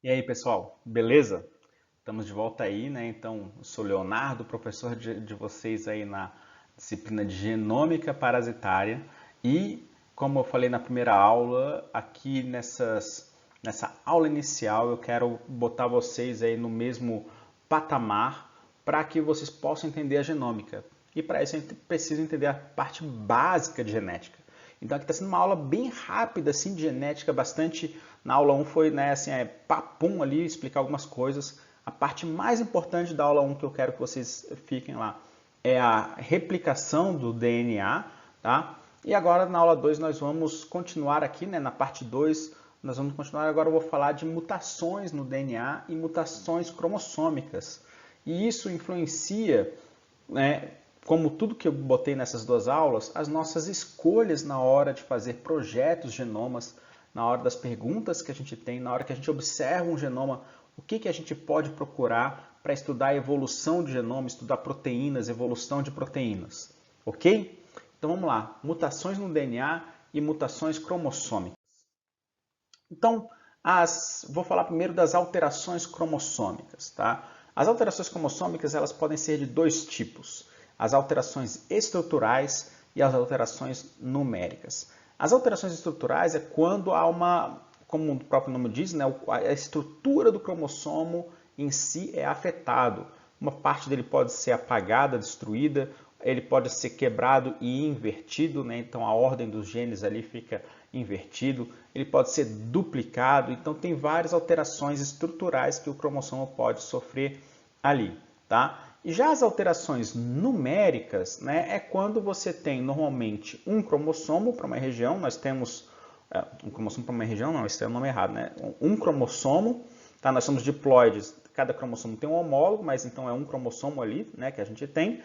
E aí, pessoal, beleza? Estamos de volta aí, né? Então, eu sou Leonardo, professor de vocês aí na disciplina de Genômica Parasitária. E, como eu falei na primeira aula, aqui nessa aula inicial, eu quero botar vocês aí no mesmo patamar para que vocês possam entender a genômica. E para isso a gente precisa entender a parte básica de genética. Então aqui está sendo uma aula bem rápida assim de genética, bastante. Na aula 1 foi, né, assim, papum ali, explicar algumas coisas. A parte mais importante da aula 1 que eu quero que vocês fiquem lá é a replicação do DNA, tá? E agora na aula 2 nós vamos continuar aqui, né, na parte 2, nós vamos continuar. Agora eu vou falar de mutações no DNA e mutações cromossômicas. E isso influencia, né, como tudo que eu botei nessas duas aulas, as nossas escolhas na hora de fazer projetos genomas, na hora das perguntas que a gente tem, na hora que a gente observa um genoma, o que a gente pode procurar para estudar a evolução de genoma, estudar proteínas, evolução de proteínas. Ok? Então vamos lá, mutações no DNA e mutações cromossômicas. Então, vou falar primeiro das alterações cromossômicas. Tá? As alterações cromossômicas elas podem ser de dois tipos: as alterações estruturais e as alterações numéricas. As alterações estruturais é quando há uma, como o próprio nome diz, né, a estrutura do cromossomo em si é afetado. Uma parte dele pode ser apagada, destruída, ele pode ser quebrado e invertido, né? Então a ordem dos genes ali fica invertido, ele pode ser duplicado, então tem várias alterações estruturais que o cromossomo pode sofrer ali, tá? E já as alterações numéricas, né, é quando você tem normalmente um cromossomo para uma região, nós temos um cromossomo para uma região, não, esse é o nome errado, né? Um cromossomo, tá? Nós somos diploides, cada cromossomo tem um homólogo, mas então é um cromossomo ali, né, que a gente tem,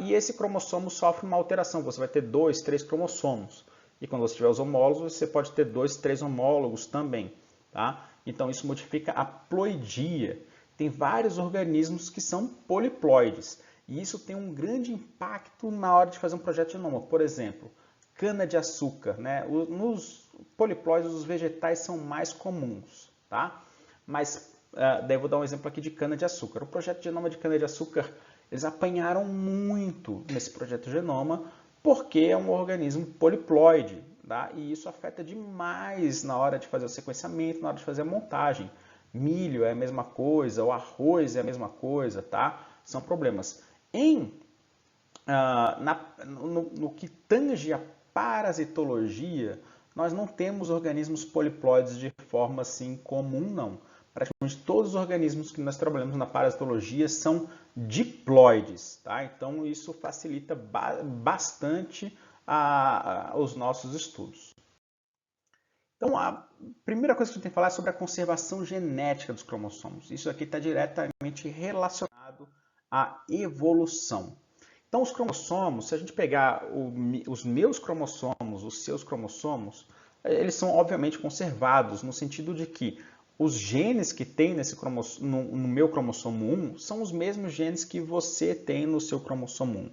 e esse cromossomo sofre uma alteração, você vai ter 2, 3 cromossomos. E quando você tiver os homólogos, você pode ter 2, 3 homólogos também. Tá? Então isso modifica a ploidia. Tem vários organismos que são poliploides. E isso tem um grande impacto na hora de fazer um projeto de genoma. Por exemplo, cana-de-açúcar. Né? Nos poliploides, os vegetais são mais comuns. Tá? Mas daí eu vou dar um exemplo aqui de cana-de-açúcar. O projeto de genoma de cana-de-açúcar, eles apanharam muito nesse projeto de genoma, porque é um organismo poliploide, tá? E isso afeta demais na hora de fazer o sequenciamento, na hora de fazer a montagem. Milho é a mesma coisa, o arroz é a mesma coisa, tá? São problemas. No que tange a parasitologia, nós não temos organismos poliploides de forma assim comum, não. Praticamente todos os organismos que nós trabalhamos na parasitologia são diploides, tá? Então isso facilita bastante os nossos estudos. Então a primeira coisa que a gente tem que falar é sobre a conservação genética dos cromossomos. Isso aqui está diretamente relacionado à evolução. Então os cromossomos, se a gente pegar os meus cromossomos, os seus cromossomos, eles são obviamente conservados no sentido de que os genes que tem no meu cromossomo 1 são os mesmos genes que você tem no seu cromossomo 1.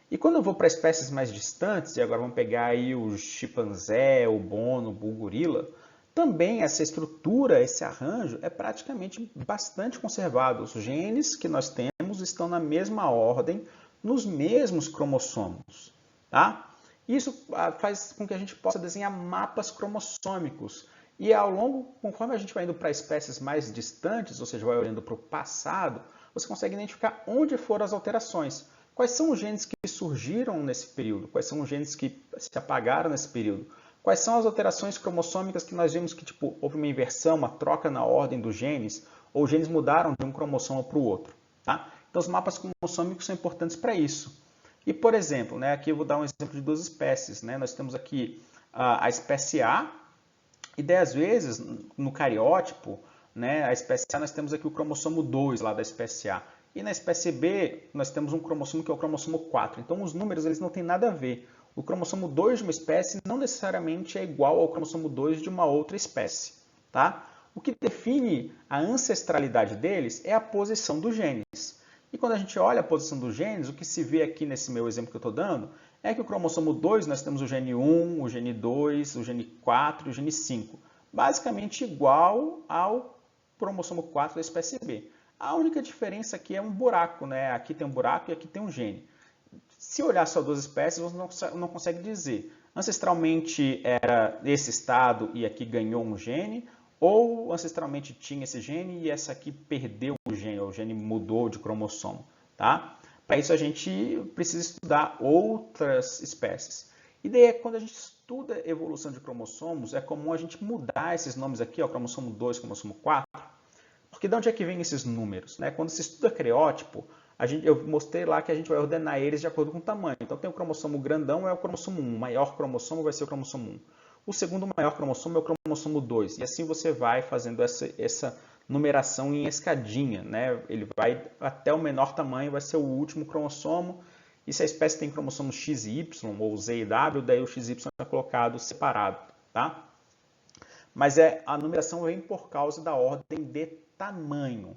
E quando eu vou para espécies mais distantes, e agora vamos pegar aí o chimpanzé, o bonobo, o gorila, também essa estrutura, esse arranjo é praticamente bastante conservado. Os genes que nós temos estão na mesma ordem, nos mesmos cromossomos. Tá? Isso faz com que a gente possa desenhar mapas cromossômicos. E ao longo, conforme a gente vai indo para espécies mais distantes, ou seja, vai olhando para o passado, você consegue identificar onde foram as alterações. Quais são os genes que surgiram nesse período? Quais são os genes que se apagaram nesse período? Quais são as alterações cromossômicas que nós vimos que tipo, houve uma inversão, uma troca na ordem dos genes, ou os genes mudaram de um cromossomo para o outro? Tá? Então, os mapas cromossômicos são importantes para isso. E, por exemplo, né, aqui eu vou dar um exemplo de duas espécies. Né? Nós temos aqui a espécie A, e daí, às vezes, no cariótipo, né, a espécie A, nós temos aqui o cromossomo 2 lá da espécie A. E na espécie B, nós temos um cromossomo que é o cromossomo 4. Então, os números eles não têm nada a ver. O cromossomo 2 de uma espécie não necessariamente é igual ao cromossomo 2 de uma outra espécie. Tá? O que define a ancestralidade deles é a posição dos genes. E quando a gente olha a posição dos genes, o que se vê aqui nesse meu exemplo que eu estou dando é que o cromossomo 2 nós temos o gene 1, o gene 2, o gene 4 e o gene 5. Basicamente igual ao cromossomo 4 da espécie B. A única diferença aqui é um buraco, né? Aqui tem um buraco e aqui tem um gene. Se olhar só duas espécies, você não consegue dizer. Ancestralmente era esse estado e aqui ganhou um gene, ou ancestralmente tinha esse gene e essa aqui perdeu o gene, ou o gene mudou de cromossomo, tá? Para isso a gente precisa estudar outras espécies. E daí, quando a gente estuda evolução de cromossomos, é comum a gente mudar esses nomes aqui, ó, cromossomo 2, cromossomo 4, porque de onde é que vem esses números, né? Quando se estuda cariótipo, eu mostrei lá que a gente vai ordenar eles de acordo com o tamanho. Então tem o cromossomo grandão, é o cromossomo 1, o maior cromossomo vai ser o cromossomo 1. O segundo maior cromossomo é o cromossomo 2. E assim você vai fazendo essa numeração em escadinha, né? Ele vai até o menor tamanho, vai ser o último cromossomo. E se a espécie tem cromossomo X e Y, ou Z e W, daí o XY é colocado separado, tá? Mas a numeração vem por causa da ordem de tamanho.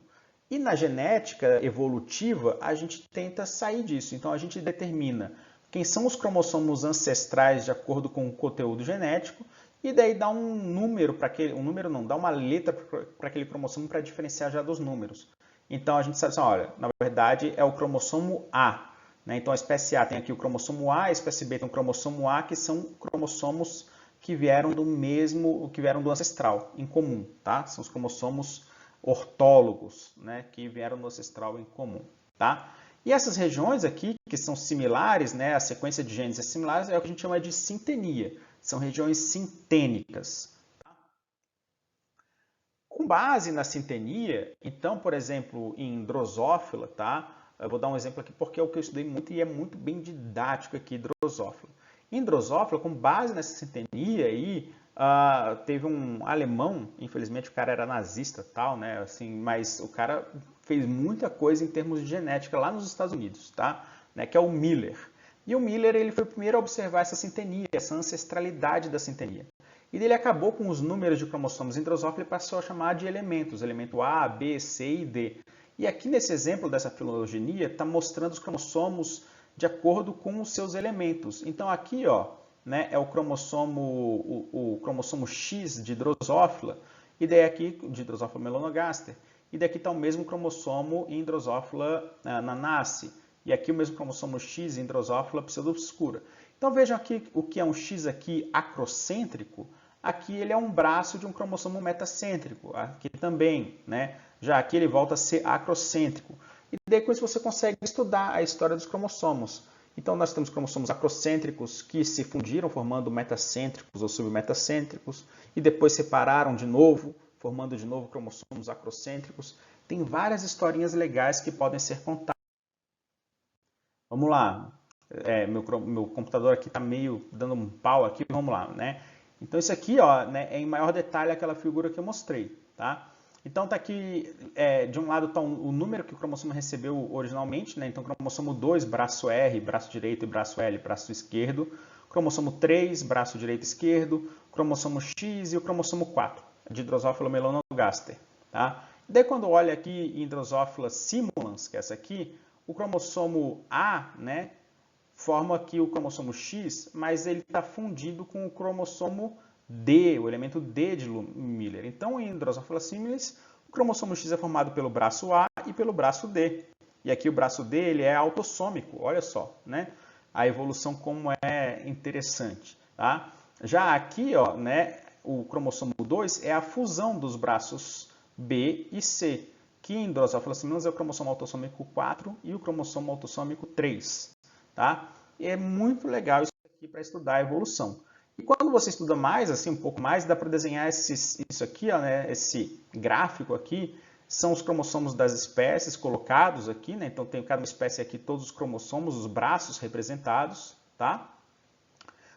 E na genética evolutiva, a gente tenta sair disso. Então, a gente determina quem são os cromossomos ancestrais de acordo com o conteúdo genético e daí dá um número para aquele, um número não, dá uma letra para aquele cromossomo para diferenciar já dos números. Então, a gente sabe assim, olha, na verdade é o cromossomo A. Né? Então, a espécie A tem aqui o cromossomo A, a espécie B tem o cromossomo A, que são cromossomos que vieram que vieram do ancestral, em comum, tá? São os cromossomos ortólogos, né, que vieram do ancestral em comum, tá? E essas regiões aqui, que são similares, né, a sequência de genes é similar, é o que a gente chama de sintenia, são regiões sintênicas. Tá? Com base na sintenia, então, por exemplo, em Drosophila, tá? Eu vou dar um exemplo aqui porque é o que eu estudei muito e é muito bem didático aqui, Drosophila. Em Drosophila, com base nessa sintenia aí, teve um alemão, infelizmente o cara era nazista tal, né? Assim, mas o cara fez muita coisa em termos de genética lá nos Estados Unidos, tá? Né? Que é o Miller. E o Miller ele foi o primeiro a observar essa sintenia, essa ancestralidade da sintenia. E ele acabou com os números de cromossomos em Drosophila e passou a chamar de elementos, elemento A, B, C e D. E aqui nesse exemplo dessa filogenia está mostrando os cromossomos de acordo com os seus elementos. Então aqui, ó, né, é o cromossomo X de Drosophila, e daí aqui de Drosophila melanogaster, e daqui está o mesmo cromossomo em Drosophila nanace, e aqui o mesmo cromossomo X em Drosophila pseudobscura. Então vejam aqui o que é um X aqui acrocêntrico, aqui ele é um braço de um cromossomo metacêntrico, aqui também, né? Já aqui ele volta a ser acrocêntrico. E daí com isso você consegue estudar a história dos cromossomos. Então nós temos cromossomos acrocêntricos que se fundiram formando metacêntricos ou submetacêntricos e depois separaram de novo, formando de novo cromossomos acrocêntricos. Tem várias historinhas legais que podem ser contadas. Vamos lá. Meu computador aqui está meio dando um pau aqui. Vamos lá, né? Então isso aqui, ó, né, é em maior detalhe aquela figura que eu mostrei, tá? Então está aqui, de um lado está o número que o cromossomo recebeu originalmente, né? Então cromossomo 2, braço R, braço direito e braço L, braço esquerdo. Cromossomo 3, braço direito e esquerdo. Cromossomo X e o cromossomo 4, de Drosophila melanogaster. Tá? E daí quando olha aqui em Drosophila simulans, que é essa aqui, o cromossomo A, né, forma aqui o cromossomo X, mas ele está fundido com o cromossomo D, o elemento D de Miller. Então, em Drosophila similis, o cromossomo X é formado pelo braço A e pelo braço D. E aqui o braço D ele é autossômico, olha só, né? A evolução como é interessante. Tá? Já aqui, ó, né, o cromossomo 2 é a fusão dos braços B e C, que em Drosophila similis é o cromossomo autossômico 4 e o cromossomo autossômico 3. Tá? E é muito legal isso aqui para estudar a evolução. E quando você estuda mais, assim, um pouco mais, dá para desenhar isso aqui, ó, né, esse gráfico aqui, são os cromossomos das espécies colocados aqui, né? Então tem cada espécie aqui todos os cromossomos, os braços representados, tá?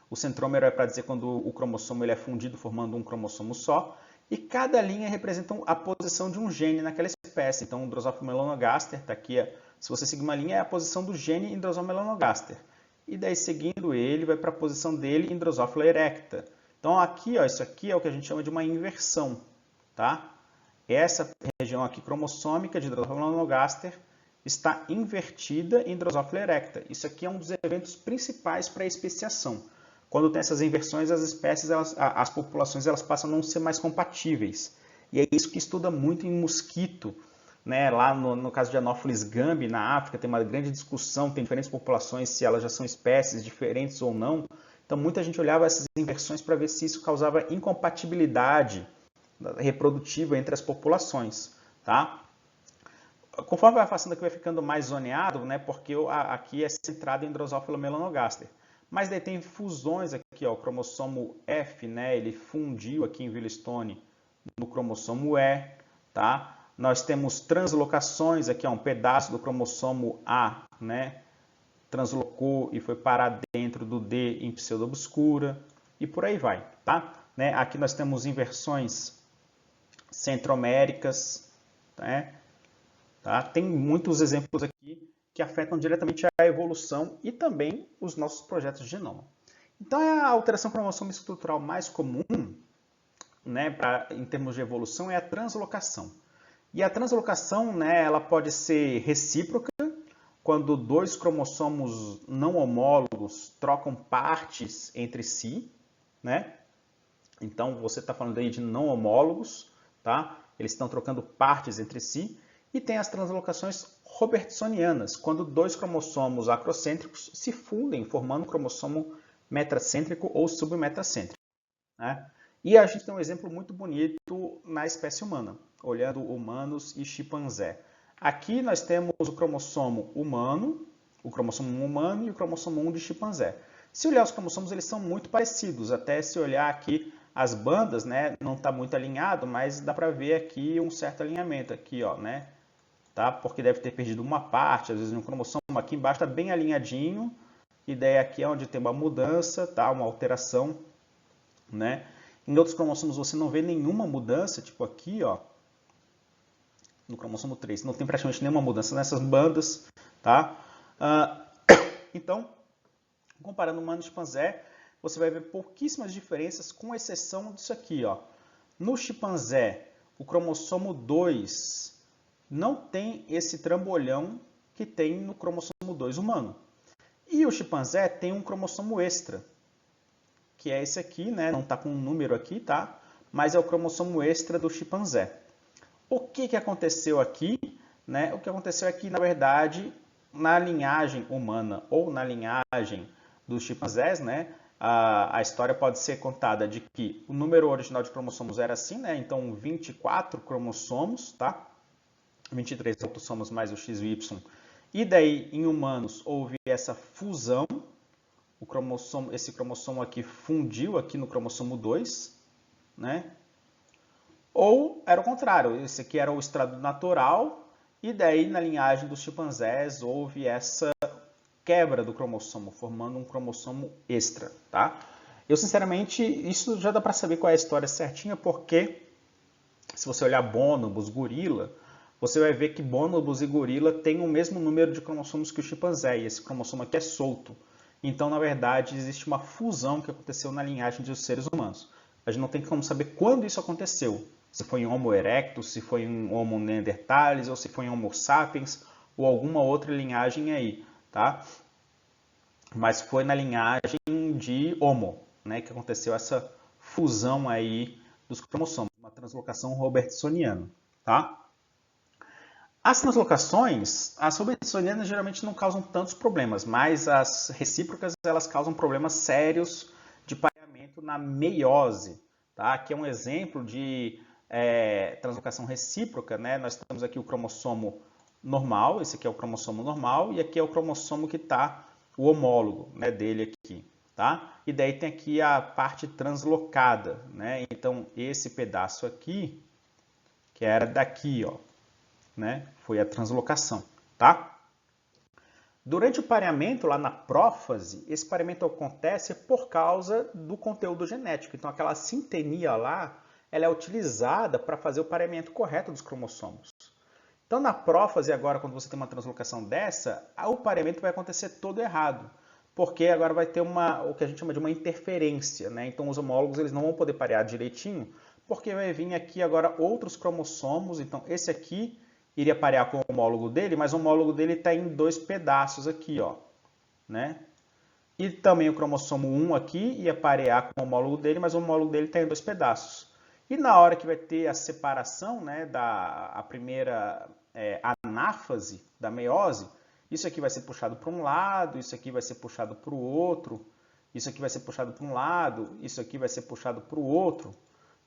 O centrômero é para dizer quando o cromossomo ele é fundido formando um cromossomo só, e cada linha representa a posição de um gene naquela espécie. Então o Drosophila melanogaster está aqui, se você seguir uma linha, é a posição do gene em Drosophila melanogaster. E daí, seguindo ele, vai para a posição dele em Drosophila erecta. Então, aqui, ó, isso aqui é o que a gente chama de uma inversão, tá? Essa região aqui cromossômica de Drosophila melanogaster está invertida em Drosophila erecta. Isso aqui é um dos eventos principais para a especiação. Quando tem essas inversões, as espécies, as populações, elas passam a não ser mais compatíveis. E é isso que estuda muito em mosquito, né? Lá no caso de Anopheles gambiae, na África, tem uma grande discussão, tem diferentes populações, se elas já são espécies diferentes ou não. Então, muita gente olhava essas inversões para ver se isso causava incompatibilidade reprodutiva entre as populações, tá? Conforme vai afastando aqui, vai ficando mais zoneado, né? Porque aqui é centrado em Drosophila melanogaster. Mas daí tem fusões aqui, ó, o cromossomo F, né? Ele fundiu aqui em Williston no cromossomo E, tá? Nós temos translocações aqui, ó, um pedaço do cromossomo A, né? Translocou e foi parar dentro do D em pseudobscura e por aí vai, tá? Né? Aqui nós temos inversões centroméricas, né? Tá? Tem muitos exemplos aqui que afetam diretamente a evolução e também os nossos projetos de genoma. Então, a alteração cromossômica estrutural mais comum, né, em termos de evolução, é a translocação. E a translocação, né, ela pode ser recíproca, quando dois cromossomos não homólogos trocam partes entre si, né? Então, você está falando aí de não homólogos, tá? Eles estão trocando partes entre si. E tem as translocações robertsonianas, quando dois cromossomos acrocêntricos se fundem, formando um cromossomo metracêntrico ou submetracêntrico, né? E a gente tem um exemplo muito bonito na espécie humana, olhando humanos e chimpanzé. Aqui nós temos o cromossomo humano e o cromossomo 1 de chimpanzé. Se olhar os cromossomos, eles são muito parecidos, até se olhar aqui as bandas, né, não está muito alinhado, mas dá para ver aqui um certo alinhamento aqui, ó, né? Tá? Porque deve ter perdido uma parte, às vezes um cromossomo aqui embaixo está bem alinhadinho, e daí aqui é onde tem uma mudança, tá? Uma alteração, né? Em outros cromossomos você não vê nenhuma mudança, tipo aqui, ó, no cromossomo 3, não tem praticamente nenhuma mudança nessas bandas, tá? Então, comparando humano e chimpanzé, você vai ver pouquíssimas diferenças, com exceção disso aqui, ó. No chimpanzé, o cromossomo 2 não tem esse trambolhão que tem no cromossomo 2 humano. E o chimpanzé tem um cromossomo extra, que é esse aqui, né? Não está com um número aqui, tá? Mas é o cromossomo extra do chimpanzé. O que aconteceu aqui? Né? O que aconteceu aqui, na verdade, na linhagem humana ou na linhagem dos chimpanzés, né? A história pode ser contada de que o número original de cromossomos era assim, né? Então 24 cromossomos, tá? 23 autossomos mais o X e o Y. E daí, em humanos, houve essa fusão. Esse cromossomo aqui fundiu aqui no cromossomo 2, né? Ou era o contrário, esse aqui era o estrado natural, e daí na linhagem dos chimpanzés houve essa quebra do cromossomo, formando um cromossomo extra, tá? Eu, sinceramente, isso já dá para saber qual é a história certinha, porque se você olhar bonobos, gorila, você vai ver que bonobos e gorila têm o mesmo número de cromossomos que o chimpanzé, e esse cromossomo aqui é solto. Então, na verdade, existe uma fusão que aconteceu na linhagem dos seres humanos. A gente não tem como saber quando isso aconteceu. Se foi em Homo erectus, se foi em Homo neanderthalis, ou se foi em Homo sapiens, ou alguma outra linhagem aí, tá? Mas foi na linhagem de Homo, né, que aconteceu essa fusão aí dos cromossomos, uma translocação robertsoniana, tá? As robertsonianas geralmente não causam tantos problemas, mas as recíprocas elas causam problemas sérios de pareamento na meiose, tá? Aqui é um exemplo de translocação recíproca, né? Nós temos aqui o cromossomo normal, esse aqui é o cromossomo normal, e aqui é o cromossomo que está o homólogo, né, dele aqui, tá? E daí tem aqui a parte translocada, né? Então esse pedaço aqui, que era daqui, ó, né, foi a translocação, tá? Durante o pareamento, lá na prófase, esse pareamento acontece por causa do conteúdo genético. Então, aquela sintenia lá, ela é utilizada para fazer o pareamento correto dos cromossomos. Então, na prófase, agora, quando você tem uma translocação dessa, o pareamento vai acontecer todo errado. Porque agora vai ter o que a gente chama de uma interferência, né? Então, os homólogos eles não vão poder parear direitinho, porque vai vir aqui agora outros cromossomos. Então, esse aqui iria parear com o homólogo dele, mas o homólogo dele está em dois pedaços aqui, ó, né? E também o cromossomo 1 aqui ia parear com o homólogo dele, mas o homólogo dele está em dois pedaços. E na hora que vai ter a separação, né, a primeira anáfase da meiose, isso aqui vai ser puxado para um lado, isso aqui vai ser puxado para o outro, isso aqui vai ser puxado para um lado, isso aqui vai ser puxado para o outro,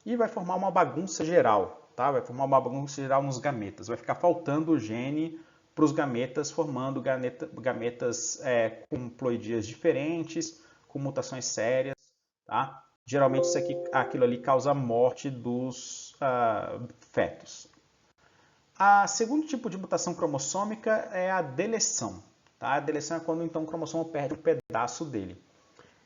e vai formar uma bagunça geral, tá? Vai formar uma bagunça geral nos gametas. Vai ficar faltando o gene para os gametas, formando gametas com ploidias diferentes, com mutações sérias, tá? Geralmente aquilo ali causa a morte dos fetos. A segundo tipo de mutação cromossômica é a deleção. Tá? A deleção é quando então o cromossomo perde um pedaço dele.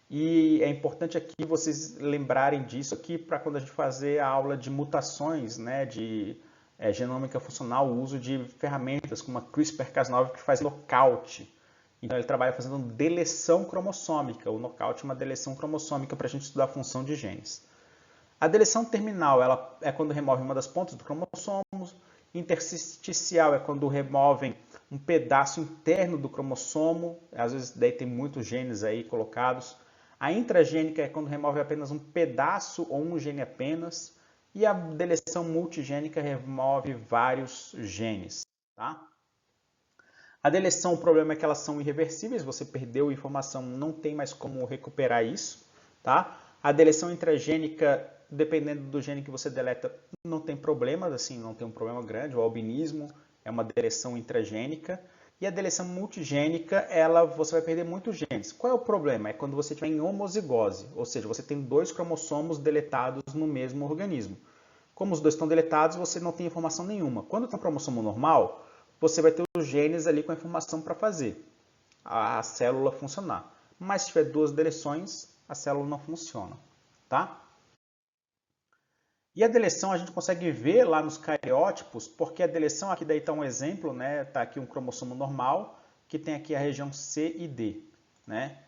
E é importante aqui vocês lembrarem disso aqui para quando a gente fazer a aula de mutações, né, de genômica funcional, o uso de ferramentas como a CRISPR-Cas9 que faz nocaute. Então ele trabalha fazendo deleção cromossômica. O nocaute é uma deleção cromossômica para a gente estudar a função de genes. A deleção terminal ela é quando remove uma das pontas do cromossomo. Intersticial é quando removem um pedaço interno do cromossomo. Às vezes daí tem muitos genes aí colocados. A intragênica é quando remove apenas um pedaço ou um gene apenas. E a deleção multigênica remove vários genes. Tá? A deleção, o problema é que elas são irreversíveis. Você perdeu a informação, não tem mais como recuperar isso. Tá? A deleção intragênica, dependendo do gene que você deleta, não tem problemas, assim, não tem um problema grande. O albinismo é uma deleção intragênica. E a deleção multigênica, você vai perder muitos genes. Qual é o problema? É quando você estiver em homozigose, ou seja, você tem dois cromossomos deletados no mesmo organismo. Como os dois estão deletados, você não tem informação nenhuma. Quando tem um cromossomo normal, você vai ter os genes ali com a informação para fazer a célula funcionar. Mas se tiver duas deleções, a célula não funciona. Tá? E a deleção a gente consegue ver lá nos cariótipos, porque a deleção, aqui daí está um exemplo, né? Está aqui um cromossomo normal, que tem aqui a região C e D. Né?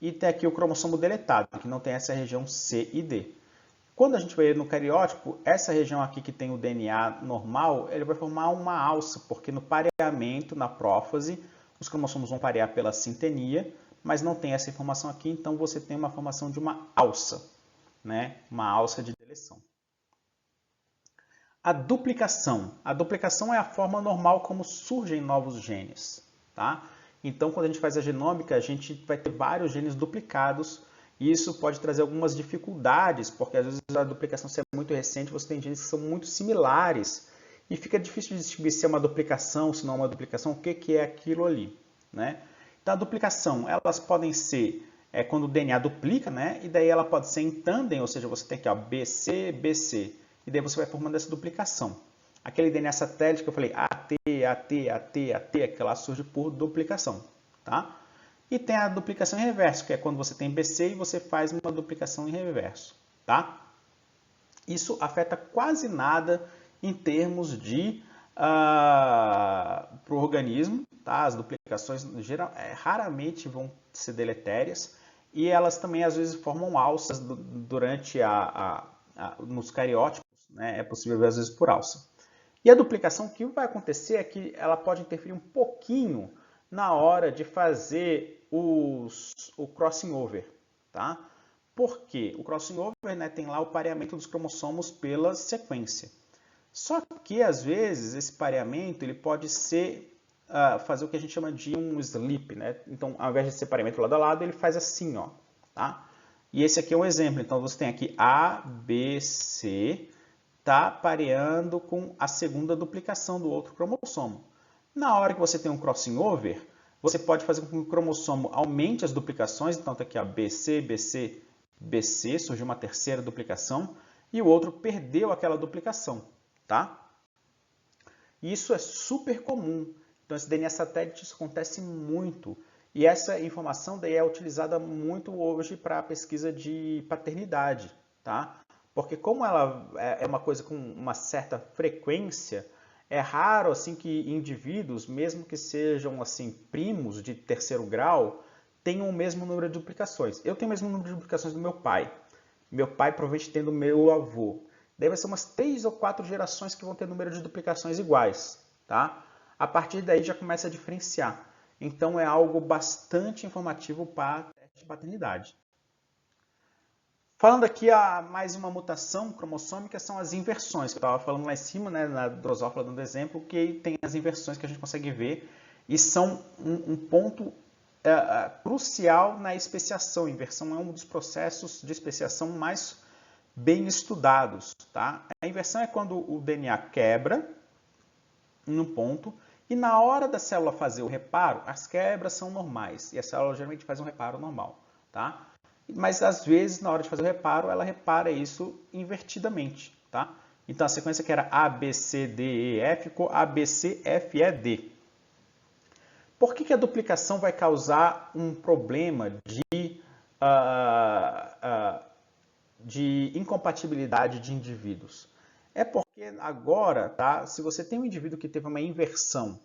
E tem aqui o cromossomo deletado, que não tem essa região C e D. Quando a gente vai no cariótipo, essa região aqui que tem o DNA normal, ele vai formar uma alça, porque no pareamento, na prófase, os cromossomos vão parear pela sintenia, mas não tem essa informação aqui, então você tem uma formação de uma alça, né? Uma alça de deleção. A duplicação. A duplicação é a forma normal como surgem novos genes. Tá? Então, quando a gente faz a genômica, a gente vai ter vários genes duplicados e isso pode trazer algumas dificuldades, porque às vezes a duplicação se é muito recente, você tem genes que são muito similares e fica difícil de distinguir se é uma duplicação, se não é uma duplicação, o que é aquilo ali. Né? Então, a duplicação, elas podem ser quando o DNA duplica, né? E daí ela pode ser em tandem, ou seja, você tem aqui ó, BC, BC. E daí você vai formando essa duplicação. Aquele DNA satélite que eu falei, AT, AT, AT, AT, aquela surge por duplicação. Tá? E tem a duplicação em reverso, que é quando você tem BC e você faz uma duplicação em reverso. Tá? Isso afeta quase nada em termos de para o organismo. Tá? As duplicações raramente vão ser deletérias e elas também às vezes formam alças durante nos cariótipos. Né? É possível ver às vezes por alça. E a duplicação, o que vai acontecer é que ela pode interferir um pouquinho na hora de fazer o crossing over. Tá? Por quê? O crossing over, né, tem lá o pareamento dos cromossomos pela sequência. Só que às vezes esse pareamento ele pode ser fazer o que a gente chama de um slip. Né? Então, ao invés de ser pareamento lado a lado, ele faz assim. Ó, tá? E esse aqui é um exemplo. Então, você tem aqui A, B, C, está pareando com a segunda duplicação do outro cromossomo. Na hora que você tem um crossing over, você pode fazer com que o cromossomo aumente as duplicações. Então, está aqui a BC, BC, BC, surgiu uma terceira duplicação, e o outro perdeu aquela duplicação. Tá? Isso é super comum. Então, esse DNA satélite isso acontece muito. E essa informação daí é utilizada muito hoje para a pesquisa de paternidade, tá? Porque como ela é uma coisa com uma certa frequência, é raro assim que indivíduos, mesmo que sejam assim primos de terceiro grau, tenham o mesmo número de duplicações. Eu tenho o mesmo número de duplicações do meu pai. Meu pai provavelmente tem do meu avô. Daí vai ser umas 3 ou 4 gerações que vão ter número de duplicações iguais, tá? A partir daí já começa a diferenciar. Então, é algo bastante informativo para teste de paternidade. Falando aqui, mais uma mutação cromossômica são as inversões, que eu estava falando lá em cima, né, na drosófila, dando exemplo, que tem as inversões que a gente consegue ver e são um ponto crucial na especiação. Inversão é um dos processos de especiação mais bem estudados. Tá? A inversão é quando o DNA quebra em um ponto e na hora da célula fazer o reparo, as quebras são normais e a célula geralmente faz um reparo normal. Tá? Mas às vezes, na hora de fazer o reparo, ela repara isso invertidamente. Tá? Então a sequência que era A, B, C, D, E, F ficou A, B, C, F, E, D. Por que a duplicação vai causar um problema de incompatibilidade de indivíduos? É porque agora, tá, se você tem um indivíduo que teve uma inversão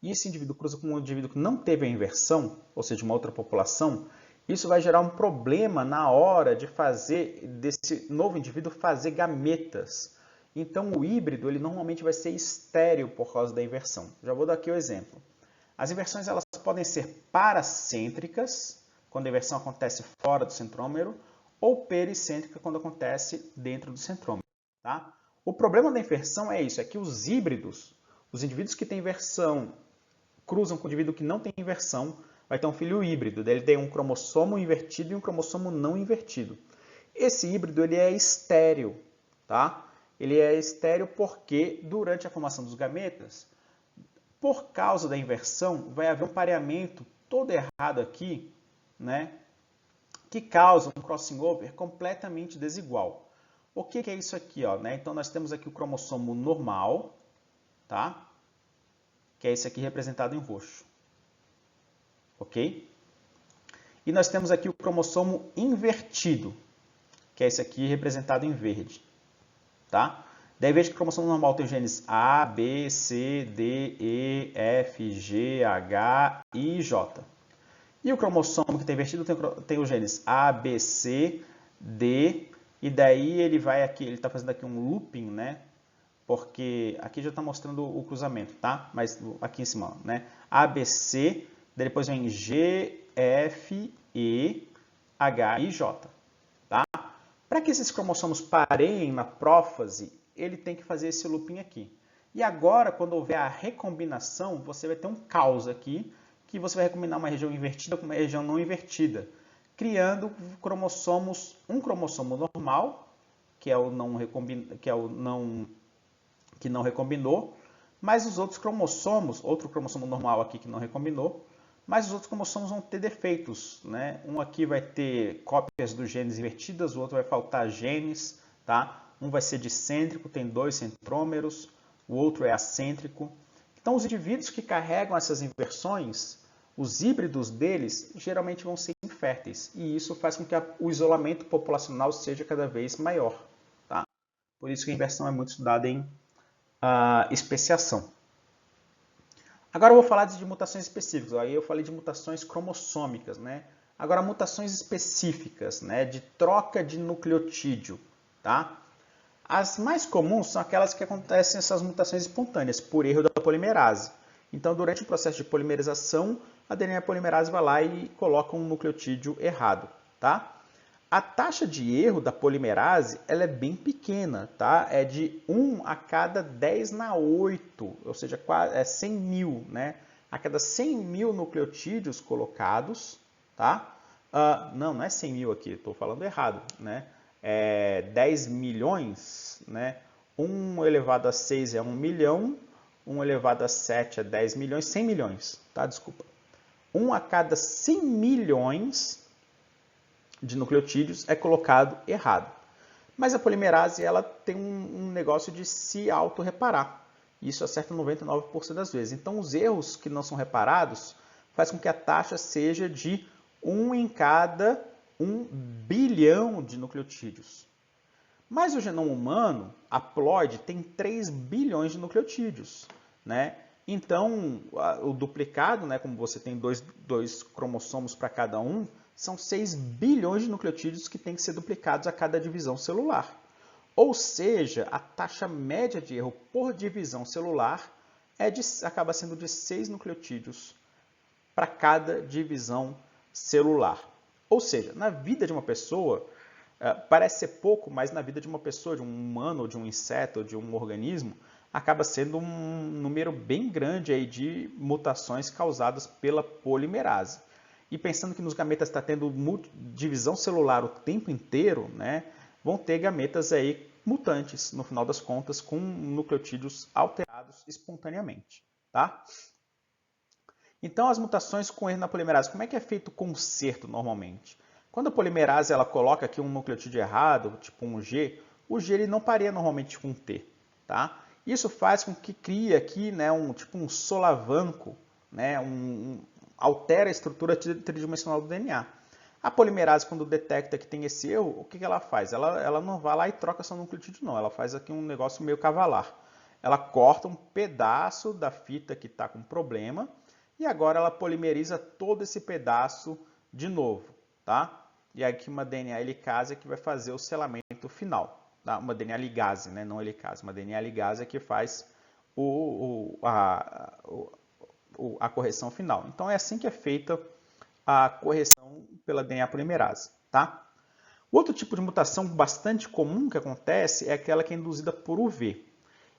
e esse indivíduo cruza com um indivíduo que não teve a inversão, ou seja, uma outra população, isso vai gerar um problema na hora de fazer desse novo indivíduo fazer gametas. Então o híbrido ele normalmente vai ser estéril por causa da inversão. Já vou dar aqui o exemplo. As inversões elas podem ser paracêntricas, quando a inversão acontece fora do centrômero, ou pericêntrica, quando acontece dentro do centrômero. Tá? O problema da inversão é isso, é que os híbridos, os indivíduos que têm inversão, cruzam com o indivíduo que não tem inversão, vai ter um filho híbrido, ele tem um cromossomo invertido e um cromossomo não invertido. Esse híbrido ele é estéril, tá? Ele é estéril porque durante a formação dos gametas, por causa da inversão, vai haver um pareamento todo errado aqui, né? Que causa um crossing over completamente desigual. O que é isso aqui? Ó, né? Então, nós temos aqui o cromossomo normal, tá? Que é esse aqui representado em roxo. Ok? E nós temos aqui o cromossomo invertido, que é esse aqui representado em verde. Tá? Daí veja que o cromossomo normal tem os genes A, B, C, D, E, F, G, H, I e J. E o cromossomo que está invertido tem os genes A, B, C, D, e daí ele vai aqui, ele está fazendo aqui um looping, né? Porque aqui já está mostrando o cruzamento, tá? Mas aqui em cima, né? A, B, C, daí depois vem G, F, E, H e J, tá? Para que esses cromossomos pareiem na prófase, ele tem que fazer esse looping aqui. E agora, quando houver a recombinação, você vai ter um caos aqui, que você vai recombinar uma região invertida com uma região não invertida, criando cromossomos, um cromossomo normal, que é o que não recombinou, mas os outros cromossomos, outro cromossomo normal aqui que não recombinou, mas os outros cromossomos vão ter defeitos, né? Um aqui vai ter cópias dos genes invertidas, o outro vai faltar genes, tá? Um vai ser dicêntrico, tem 2 centrômeros, o outro é acêntrico. Então, os indivíduos que carregam essas inversões, os híbridos deles, geralmente vão ser inférteis. E isso faz com que o isolamento populacional seja cada vez maior. Tá? Por isso que a inversão é muito estudada em especiação. Agora eu vou falar de mutações específicas. Aí eu falei de mutações cromossômicas, né? Agora mutações específicas, né? De troca de nucleotídeo, tá? As mais comuns são aquelas que acontecem essas mutações espontâneas, por erro da polimerase. Então, durante o processo de polimerização, a DNA polimerase vai lá e coloca um nucleotídeo errado, tá? A taxa de erro da polimerase ela é bem pequena, tá? É de 1 a cada 10 na 8, ou seja, é 100 mil, né? A cada 100 mil nucleotídeos colocados, tá? Não é 100 mil aqui, estou falando errado, né? É 10 milhões, né? 1 elevado a 6 é 1 milhão, 1 elevado a 7 é 10 milhões, 100 milhões, tá? Desculpa. 1 a cada 100 milhões de nucleotídeos é colocado errado. Mas a polimerase ela tem um negócio de se auto-reparar. Isso acerta 99% das vezes. Então, os erros que não são reparados faz com que a taxa seja de 1 em cada 1 bilhão de nucleotídeos. Mas o genoma humano, a haploide, tem 3 bilhões de nucleotídeos, né? Então, o duplicado, né, como você tem dois cromossomos para cada um, são 6 bilhões de nucleotídeos que têm que ser duplicados a cada divisão celular. Ou seja, a taxa média de erro por divisão celular acaba sendo de 6 nucleotídeos para cada divisão celular. Ou seja, na vida de uma pessoa, parece ser pouco, mas na vida de uma pessoa, de um humano, ou de um inseto, ou de um organismo, acaba sendo um número bem grande aí de mutações causadas pela polimerase. E pensando que nos gametas está tendo divisão celular o tempo inteiro, né, vão ter gametas aí mutantes, no final das contas, com nucleotídeos alterados espontaneamente. Tá? Então, as mutações com erro na polimerase, como é que é feito o conserto normalmente? Quando a polimerase ela coloca aqui um nucleotídeo errado, tipo um G, o G ele não pareia normalmente com um T. Tá? Isso faz com que crie aqui, né, tipo um solavanco, né, altera a estrutura tridimensional do DNA. A polimerase, quando detecta que tem esse erro, o que ela faz? Ela não vai lá e troca seu nucleotídeo, não. Ela faz aqui um negócio meio cavalar. Ela corta um pedaço da fita que está com problema e agora ela polimeriza todo esse pedaço de novo. Tá? E aqui uma DNA helicase que vai fazer o selamento final. Tá? Uma DNA ligase, né? Não helicase. Uma DNA ligase que faz a correção final. Então é assim que é feita a correção pela DNA polimerase. Tá? O outro tipo de mutação bastante comum que acontece é aquela que é induzida por UV.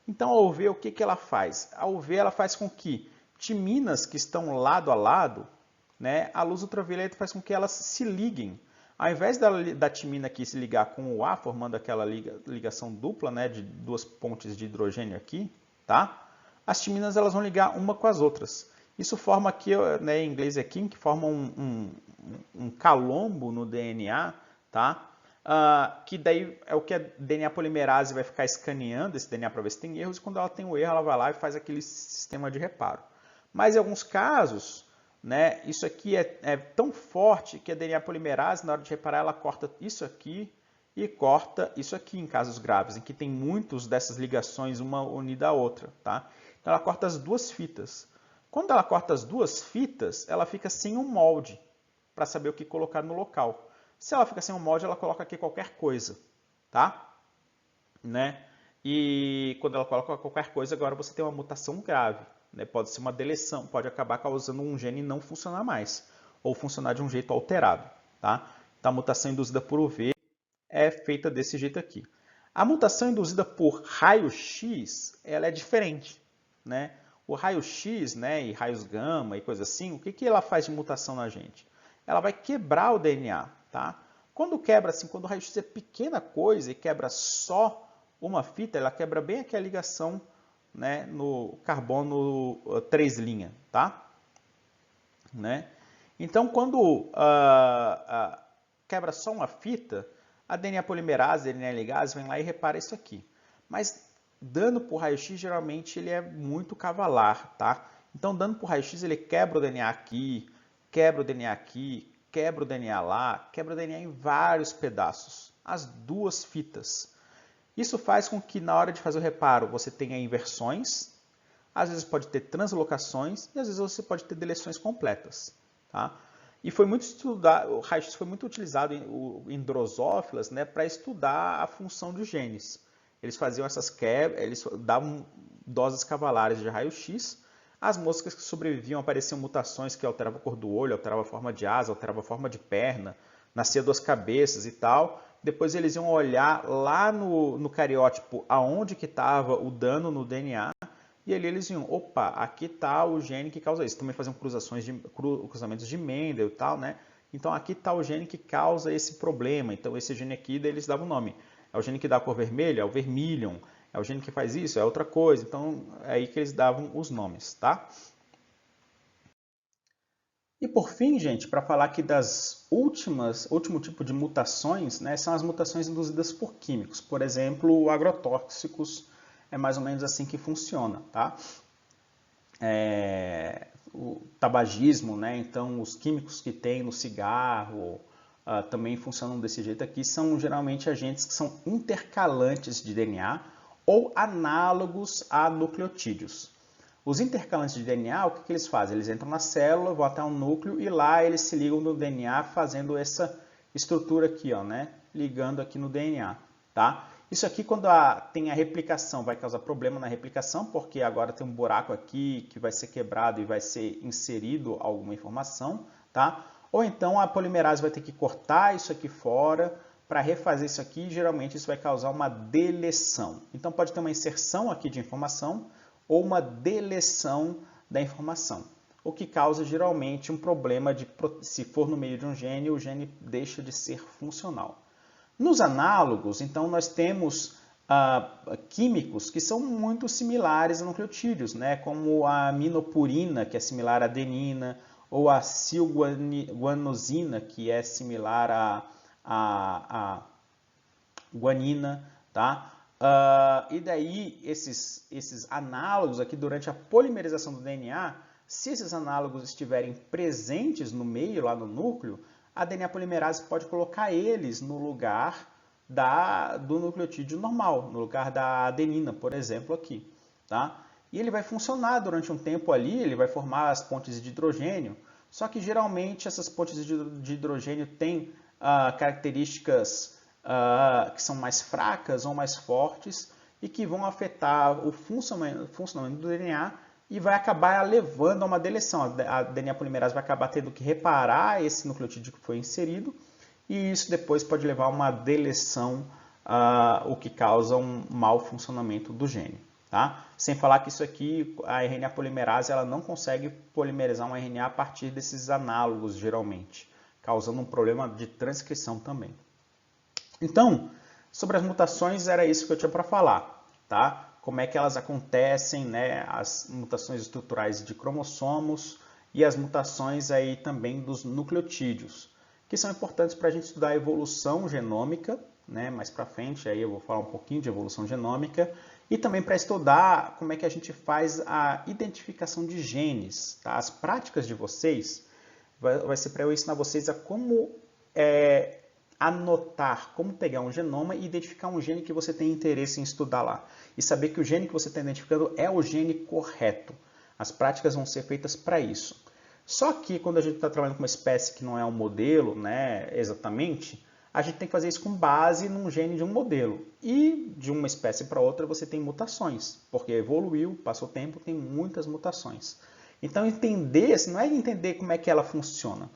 Então a UV, o que ela faz? A UV ela faz com que timinas que estão lado a lado, né, a luz ultravioleta faz com que elas se liguem. Ao invés da timina aqui se ligar com o A, formando aquela ligação dupla, né, de duas pontes de hidrogênio aqui, tá? As timinas elas vão ligar uma com as outras. Isso forma aqui, né, em inglês é kin, que forma um calombo no DNA, tá? Que daí é o que a DNA polimerase vai ficar escaneando esse DNA para ver se tem erros, e quando ela tem o erro, ela vai lá e faz aquele sistema de reparo. Mas em alguns casos, né, isso aqui é tão forte que a DNA polimerase, na hora de reparar, ela corta isso aqui e corta isso aqui em casos graves, em que tem muitas dessas ligações uma unida à outra. Tá? Então ela corta as duas fitas. Quando ela corta as duas fitas, ela fica sem um molde para saber o que colocar no local. Se ela fica sem um molde, ela coloca aqui qualquer coisa. Tá? Né? E quando ela coloca qualquer coisa, agora você tem uma mutação grave. Né? Pode ser uma deleção, pode acabar causando um gene não funcionar mais, ou funcionar de um jeito alterado. Tá? Então a mutação induzida por UV é feita desse jeito aqui. A mutação induzida por raio-x, ela é diferente. Né? O raio-x, né, e raios gama e coisa assim, o que ela faz de mutação na gente? Ela vai quebrar o DNA. Tá? Quando quebra assim, quando o raio-x é pequena coisa e quebra só uma fita, ela quebra bem aqui a ligação, né, no carbono 3' tá? Né? Então, quando quebra só uma fita, a DNA polimerase, a DNA ligase, vem lá e repara isso aqui. Mas dano por raio-x, geralmente, ele é muito cavalar, tá? Então, dano por raio-x, ele quebra o DNA aqui, quebra o DNA aqui, quebra o DNA lá, quebra o DNA em vários pedaços, as duas fitas. Isso faz com que na hora de fazer o reparo você tenha inversões, às vezes pode ter translocações e às vezes você pode ter deleções completas. Tá? E foi muito estudado, o raio-x foi muito utilizado em drosófilas, né, para estudar a função de genes. Eles faziam essas quebras, eles davam doses cavalares de raio-x. As moscas que sobreviviam apareciam mutações que alteravam a cor do olho, alteravam a forma de asa, alteravam a forma de perna, nascia duas cabeças e tal. Depois eles iam olhar lá no cariótipo aonde que estava o dano no DNA e ali eles iam, opa, aqui está o gene que causa isso. Também faziam cruzamentos de Mendel e tal, né? Então aqui está o gene que causa esse problema. Então esse gene aqui, daí eles davam o nome. É o gene que dá a cor vermelha, é o vermilion. É o gene que faz isso, é outra coisa. Então é aí que eles davam os nomes, tá? E por fim, gente, para falar aqui das último tipo de mutações, né, são as mutações induzidas por químicos. Por exemplo, agrotóxicos é mais ou menos assim que funciona, tá? O tabagismo, né, então os químicos que tem no cigarro também funcionam desse jeito aqui, são geralmente agentes que são intercalantes de DNA ou análogos a nucleotídeos. Os intercalantes de DNA, o que eles fazem? Eles entram na célula, vão até um núcleo e lá eles se ligam no DNA fazendo essa estrutura aqui, ó, né? Ligando aqui no DNA, tá? Isso aqui, quando tem a replicação, vai causar problema na replicação, porque agora tem um buraco aqui que vai ser quebrado e vai ser inserido alguma informação, tá? Ou então a polimerase vai ter que cortar isso aqui fora para refazer isso aqui, geralmente isso vai causar uma deleção. Então pode ter uma inserção aqui de informação ou uma deleção da informação, o que causa geralmente um problema de, se for no meio de um gene, o gene deixa de ser funcional. Nos análogos, então, nós temos químicos que são muito similares a nucleotídeos, né? Como a aminopurina, que é similar à adenina, ou a silguanosina, que é similar à guanina, tá? E daí, esses análogos aqui, durante a polimerização do DNA, se esses análogos estiverem presentes no meio, lá no núcleo, a DNA polimerase pode colocar eles no lugar do nucleotídeo normal, no lugar da adenina, por exemplo, aqui, tá? E ele vai funcionar durante um tempo ali, ele vai formar as pontes de hidrogênio, só que geralmente essas pontes de hidrogênio têm características que são mais fracas ou mais fortes e que vão afetar o funcionamento do DNA e vai acabar levando a uma deleção. A DNA polimerase vai acabar tendo que reparar esse nucleotídeo que foi inserido e isso depois pode levar a uma deleção, o que causa um mau funcionamento do gene. Tá? Sem falar que isso aqui, a RNA polimerase, ela não consegue polimerizar um RNA a partir desses análogos, geralmente, causando um problema de transcrição também. Então, sobre as mutações, era isso que eu tinha para falar, tá? Como é que elas acontecem, né? As mutações estruturais de cromossomos e as mutações aí também dos nucleotídeos, que são importantes para a gente estudar a evolução genômica, né? Mais para frente, aí eu vou falar um pouquinho de evolução genômica, e também para estudar como é que a gente faz a identificação de genes, tá? As práticas de vocês vai ser para eu ensinar vocês a como anotar, como pegar um genoma e identificar um gene que você tem interesse em estudar lá. E saber que o gene que você está identificando é o gene correto. As práticas vão ser feitas para isso. Só que quando a gente está trabalhando com uma espécie que não é um modelo, né, exatamente, a gente tem que fazer isso com base num gene de um modelo. E de uma espécie para outra você tem mutações, porque evoluiu, passou o tempo, tem muitas mutações. Então entender, não é entender como é que ela funciona,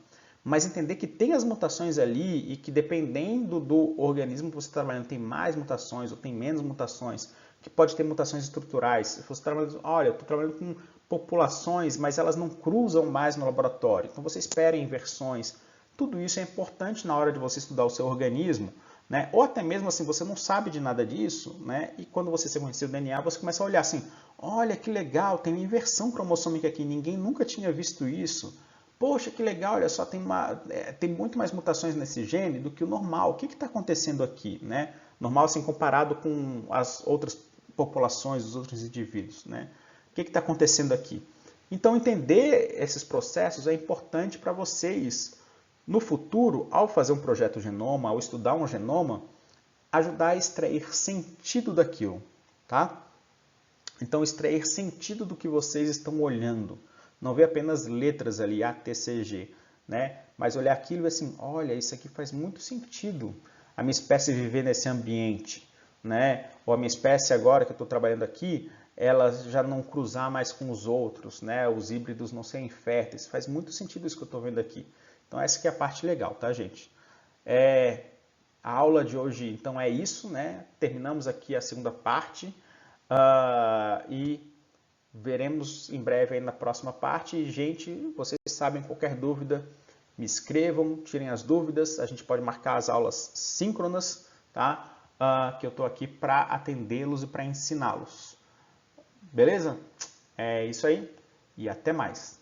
mas entender que tem as mutações ali e que dependendo do organismo que você está trabalhando tem mais mutações ou tem menos mutações, que pode ter mutações estruturais. Se você trabalha, olha, eu estou trabalhando com populações, mas elas não cruzam mais no laboratório, então você espera inversões. Tudo isso é importante na hora de você estudar o seu organismo, né? Ou até mesmo assim, você não sabe de nada disso, né? E quando você sequencia o DNA, você começa a olhar assim, olha que legal, tem uma inversão cromossômica aqui, ninguém nunca tinha visto isso. Poxa, que legal, olha só, tem muito mais mutações nesse gene do que o normal. O que está acontecendo aqui, né? Normal assim comparado com as outras populações, os outros indivíduos, né? O que está acontecendo aqui? Então, entender esses processos é importante para vocês, no futuro, ao fazer um projeto genoma, ao estudar um genoma, ajudar a extrair sentido daquilo, tá? Então, extrair sentido do que vocês estão olhando. Não ver apenas letras ali, A, T, C, G, né? Mas olhar aquilo e assim, olha, isso aqui faz muito sentido. A minha espécie viver nesse ambiente, né? Ou a minha espécie agora que eu estou trabalhando aqui, ela já não cruzar mais com os outros, né? Os híbridos não serem férteis. Faz muito sentido isso que eu estou vendo aqui. Então essa que é a parte legal, tá, gente? A aula de hoje, então, é isso, né? Terminamos aqui a segunda parte e veremos em breve aí na próxima parte. E, gente, vocês sabem, qualquer dúvida, me escrevam, tirem as dúvidas. A gente pode marcar as aulas síncronas, tá? Que eu estou aqui para atendê-los e para ensiná-los. Beleza? É isso aí e até mais.